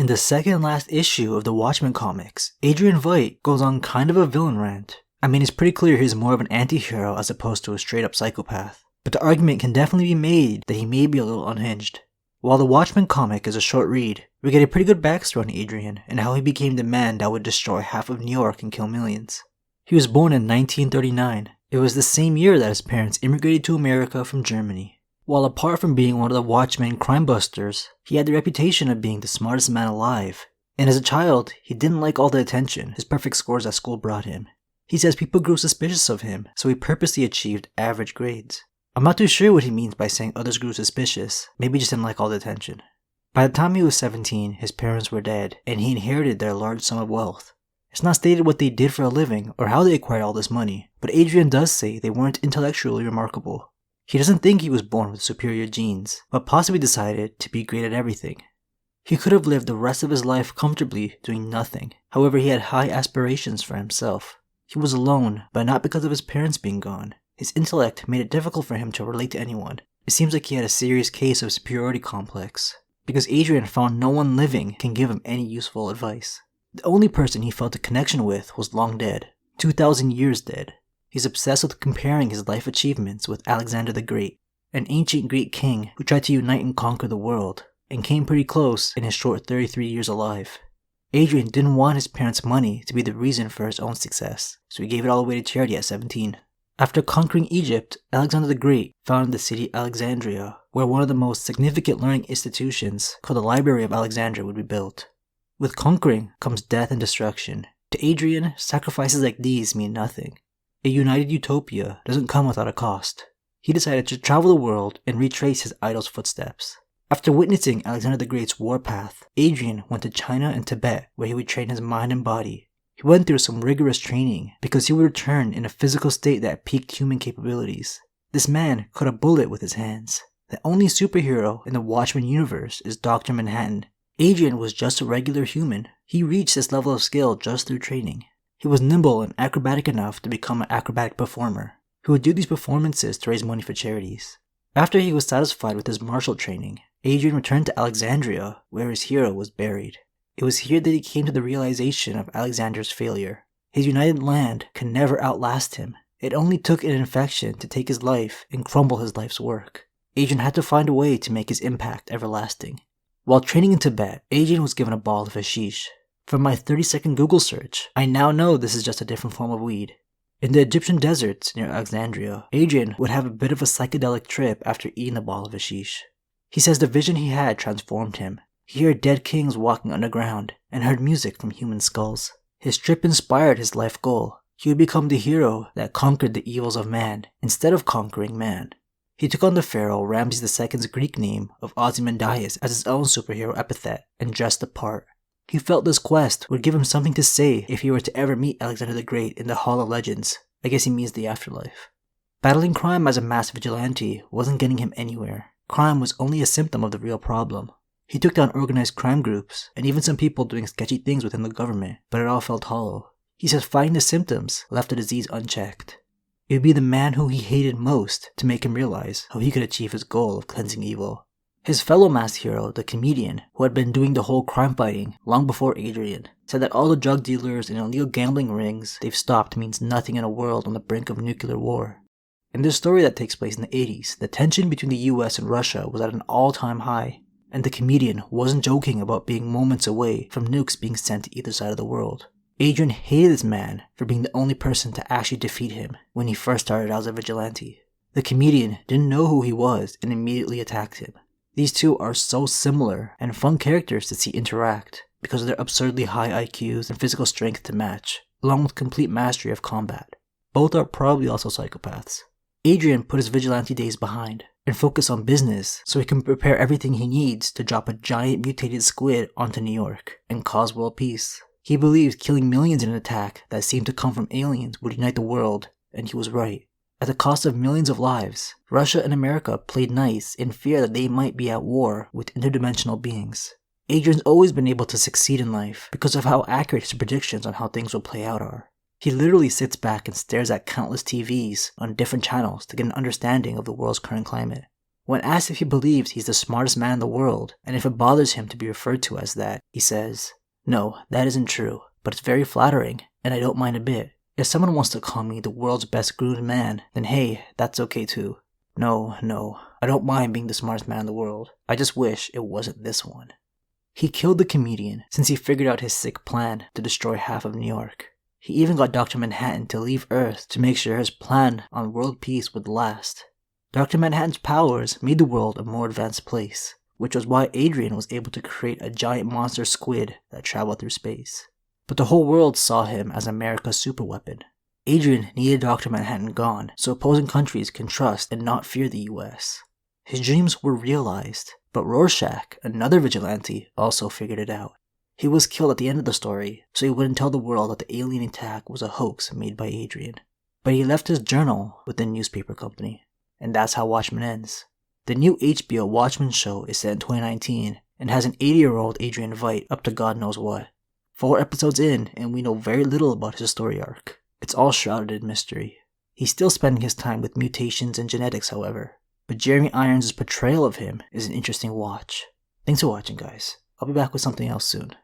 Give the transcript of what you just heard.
In the second and last issue of the Watchmen comics, Adrian Veidt goes on kind of a villain rant. I mean, it's pretty clear he's more of an anti-hero as opposed to a straight-up psychopath, but the argument can definitely be made that he may be a little unhinged. While the Watchmen comic is a short read, we get a pretty good backstory on Adrian and how he became the man that would destroy half of New York and kill millions. He was born in 1939. It was the same year that his parents immigrated to America from Germany. While apart from being one of the Watchmen crime busters, he had the reputation of being the smartest man alive. And as a child, he didn't like all the attention his perfect scores at school brought him. He says people grew suspicious of him, so he purposely achieved average grades. I'm not too sure what he means by saying others grew suspicious, maybe just didn't like all the attention. By the time he was 17, his parents were dead, and he inherited their large sum of wealth. It's not stated what they did for a living or how they acquired all this money, but Adrian does say they weren't intellectually remarkable. He doesn't think he was born with superior genes, but possibly decided to be great at everything. He could have lived the rest of his life comfortably doing nothing. However, he had high aspirations for himself. He was alone, but not because of his parents being gone. His intellect made it difficult for him to relate to anyone. It seems like he had a serious case of superiority complex, because Adrian found no one living can give him any useful advice. The only person he felt a connection with was long dead, 2,000 years dead. He's obsessed with comparing his life achievements with Alexander the Great, an ancient Greek king who tried to unite and conquer the world, and came pretty close in his short 33 years alive. Adrian didn't want his parents' money to be the reason for his own success, so he gave it all away to charity at 17. After conquering Egypt, Alexander the Great founded the city Alexandria, where one of the most significant learning institutions, called the Library of Alexandria, would be built. With conquering comes death and destruction. To Adrian, sacrifices like these mean nothing. A united utopia doesn't come without a cost. He decided to travel the world and retrace his idol's footsteps. After witnessing Alexander the Great's warpath, Adrian went to China and Tibet, where he would train his mind and body. He went through some rigorous training because he would return in a physical state that peaked human capabilities. This man caught a bullet with his hands. The only superhero in the Watchmen universe is Dr. Manhattan. Adrian was just a regular human. He reached this level of skill just through training. He was nimble and acrobatic enough to become an acrobatic performer, who would do these performances to raise money for charities. After he was satisfied with his martial training, Adrian returned to Alexandria, where his hero was buried. It was here that he came to the realization of Alexander's failure. His united land could never outlast him. It only took an infection to take his life and crumble his life's work. Adrian had to find a way to make his impact everlasting. While training in Tibet, Adrian was given a ball of hashish. From my 30-second Google search, I now know this is just a different form of weed. In the Egyptian deserts near Alexandria, Adrian would have a bit of a psychedelic trip after eating the ball of hashish. He says the vision he had transformed him. He heard dead kings walking underground and heard music from human skulls. His trip inspired his life goal. He would become the hero that conquered the evils of man instead of conquering man. He took on the pharaoh Ramses II's Greek name of Ozymandias as his own superhero epithet and dressed the part. He felt this quest would give him something to say if he were to ever meet Alexander the Great in the Hall of Legends. I guess he means the afterlife. Battling crime as a mass vigilante wasn't getting him anywhere. Crime was only a symptom of the real problem. He took down organized crime groups and even some people doing sketchy things within the government, but it all felt hollow. He says fighting the symptoms left the disease unchecked. It would be the man who he hated most to make him realize how he could achieve his goal of cleansing evil. His fellow masked hero, the comedian, who had been doing the whole crime fighting long before Adrian, said that all the drug dealers and illegal gambling rings they've stopped means nothing in a world on the brink of nuclear war. In this story that takes place in the 80s, the tension between the US and Russia was at an all-time high, and the comedian wasn't joking about being moments away from nukes being sent to either side of the world. Adrian hated this man for being the only person to actually defeat him when he first started out as a vigilante. The comedian didn't know who he was and immediately attacked him. These two are so similar and fun characters to see interact because of their absurdly high IQs and physical strength to match, along with complete mastery of combat. Both are probably also psychopaths. Adrian put his vigilante days behind and focused on business so he can prepare everything he needs to drop a giant mutated squid onto New York and cause world peace. He believed killing millions in an attack that seemed to come from aliens would unite the world, and he was right. At the cost of millions of lives, Russia and America played nice in fear that they might be at war with interdimensional beings. Adrian's always been able to succeed in life because of how accurate his predictions on how things will play out are. He literally sits back and stares at countless TVs on different channels to get an understanding of the world's current climate. When asked if he believes he's the smartest man in the world, and if it bothers him to be referred to as that, he says, "No, that isn't true, but it's very flattering, and I don't mind a bit. If someone wants to call me the world's best groomed man, then hey, that's okay too. No, I don't mind being the smartest man in the world. I just wish it wasn't this one." He killed the comedian since he figured out his sick plan to destroy half of New York. He even got Dr. Manhattan to leave Earth to make sure his plan on world peace would last. Dr. Manhattan's powers made the world a more advanced place, which was why Adrian was able to create a giant monster squid that traveled through space. But the whole world saw him as America's superweapon. Adrian needed Dr. Manhattan gone so opposing countries can trust and not fear the US. His dreams were realized, but Rorschach, another vigilante, also figured it out. He was killed at the end of the story, so he wouldn't tell the world that the alien attack was a hoax made by Adrian. But he left his journal with the newspaper company. And that's how Watchmen ends. The new HBO Watchmen show is set in 2019 and has an 80-year-old Adrian Veidt up to God knows what. 4 episodes in, and we know very little about his story arc. It's all shrouded in mystery. He's still spending his time with mutations and genetics, however. But Jeremy Irons' portrayal of him is an interesting watch. Thanks for watching, guys. I'll be back with something else soon.